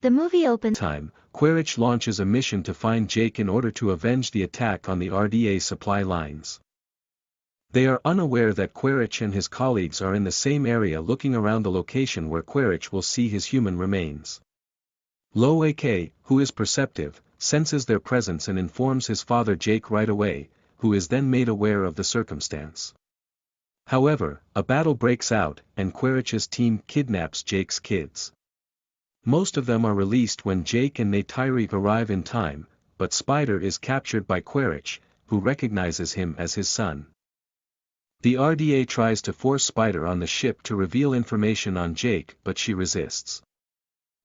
The movie opens. Time, Quaritch launches a mission to find Jake in order to avenge the attack on the RDA supply lines. They are unaware that Quaritch and his colleagues are in the same area looking around the location where Quaritch will see his human remains. Lo AK, who is perceptive, senses their presence and informs his father Jake right away, who is then made aware of the circumstance. However, a battle breaks out, and Quaritch's team kidnaps Jake's kids. Most of them are released when Jake and Neytiri arrive in time, but Spider is captured by Quaritch, who recognizes him as his son. The RDA tries to force Spider on the ship to reveal information on Jake, but she resists.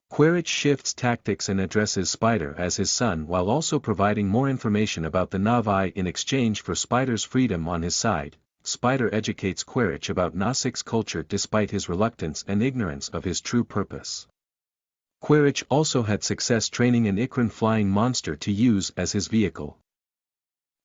Quaritch shifts tactics and addresses Spider as his son while also providing more information about the Navi in exchange for Spider's freedom on his side. Spider educates Quaritch about Nasik's culture despite his reluctance and ignorance of his true purpose. Quaritch also had success training an Ikran flying monster to use as his vehicle.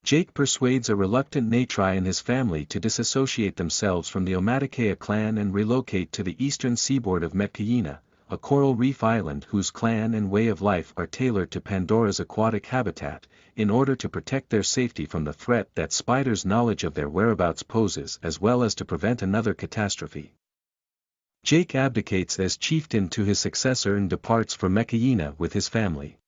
Jake persuades a reluctant Neytiri and his family to disassociate themselves from the Omaticaya clan and relocate to the eastern seaboard of Metkayina, a coral reef island whose clan and way of life are tailored to Pandora's aquatic habitat, in order to protect their safety from the threat that Spider's knowledge of their whereabouts poses as well as to prevent another catastrophe. Jake abdicates as chieftain to his successor and departs for Metkayina with his family.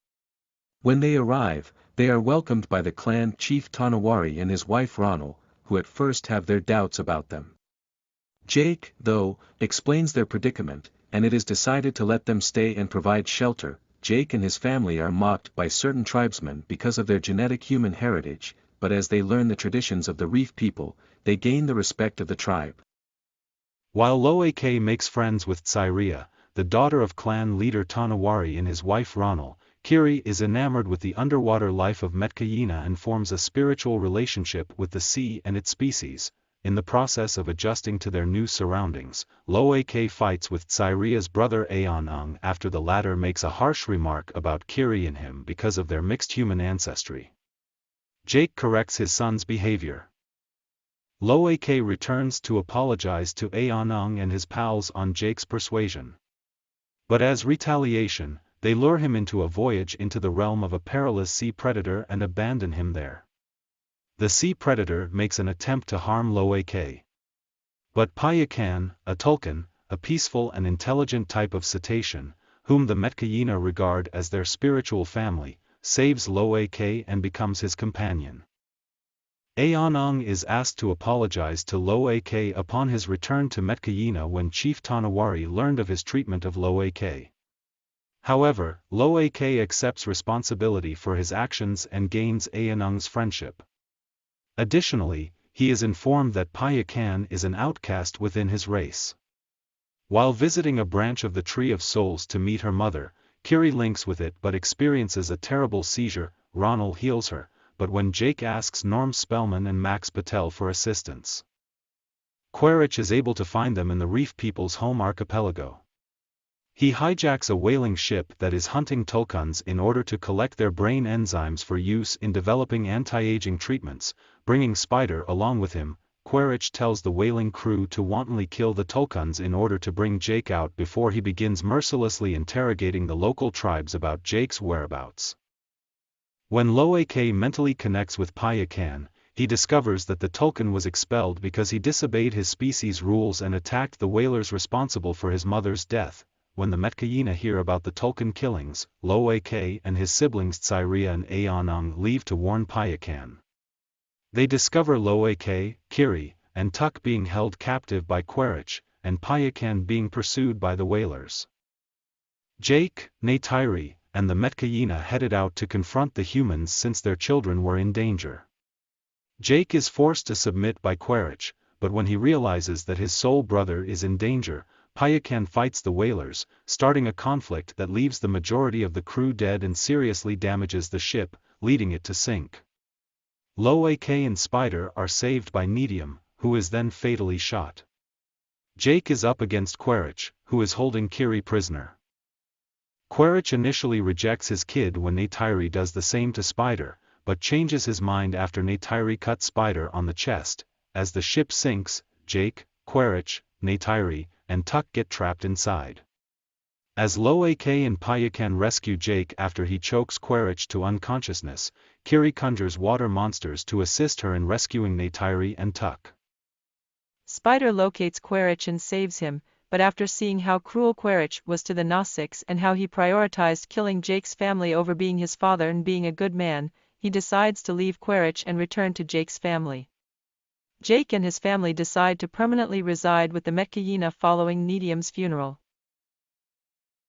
When they arrive, they are welcomed by the clan chief Tanawari and his wife Ronald, who at first have their doubts about them. Jake, though, explains their predicament, and it is decided to let them stay and provide shelter. Jake and his family are mocked by certain tribesmen because of their genetic human heritage, but as they learn the traditions of the reef people, they gain the respect of the tribe. While Lo AK makes friends with Tsairia, the daughter of clan leader Tanawari and his wife Ronald, Kiri is enamored with the underwater life of Metkayina and forms a spiritual relationship with the sea and its species. In the process of adjusting to their new surroundings, Lo AK fights with Tsairia's brother Aonung after the latter makes a harsh remark about Kiri and him because of their mixed human ancestry. Jake corrects his son's behavior. Lo AK returns to apologize to Aonung and his pals on Jake's persuasion. But as retaliation, they lure him into a voyage into the realm of a perilous sea predator and abandon him there. The sea predator makes an attempt to harm Lo AK. But Payakan, a tulkun, a peaceful and intelligent type of cetacean, whom the Metkayina regard as their spiritual family, saves Lo AK and becomes his companion. Aonung is asked to apologize to Lo AK upon his return to Metkayina when Chief Tanawari learned of his treatment of Lo AK. However, Lo AK accepts responsibility for his actions and gains Aonung's friendship. Additionally, he is informed that Payakan is an outcast within his race. While visiting a branch of the Tree of Souls to meet her mother, Kiri links with it but experiences a terrible seizure. Ronald heals her, but when Jake asks Norm Spellman and Max Patel for assistance, Quaritch is able to find them in the Reef People's home archipelago. He hijacks a whaling ship that is hunting tulkuns in order to collect their brain enzymes for use in developing anti-aging treatments, bringing Spider along with him. Quaritch tells the whaling crew to wantonly kill the tulkuns in order to bring Jake out before he begins mercilessly interrogating the local tribes about Jake's whereabouts. When Lo AK mentally connects with Payakan, he discovers that the tulkun was expelled because he disobeyed his species' rules and attacked the whalers responsible for his mother's death. When the Metkayina hear about the tulkun killings, Lo AK and his siblings Tsairia and Aonung leave to warn Payakan. They discover Lo AK, Kiri, and Tuk being held captive by Quaritch, and Payakan being pursued by the whalers. Jake, Neytiri, and the Metkayina headed out to confront the humans since their children were in danger. Jake is forced to submit by Quaritch, but when he realizes that his soul brother is in danger, Payakan fights the whalers, starting a conflict that leaves the majority of the crew dead and seriously damages the ship, leading it to sink. Lo AK and Spider are saved by Neytiri, who is then fatally shot. Jake is up against Quaritch, who is holding Kiri prisoner. Quaritch initially rejects his kid when Neytiri does the same to Spider, but changes his mind after Neytiri cuts Spider on the chest. As the ship sinks, Jake, Quaritch, Neytiri, and Tuk get trapped inside. As Loak and Payakan rescue Jake after he chokes Quaritch to unconsciousness, Kiri conjures water monsters to assist her in rescuing Neytiri and Tuck. Spider locates Quaritch and saves him, but after seeing how cruel Quaritch was to the Gnostics and how he prioritized killing Jake's family over being his father and being a good man, he decides to leave Quaritch and return to Jake's family. Jake and his family decide to permanently reside with the Metkayina following Nedium's funeral.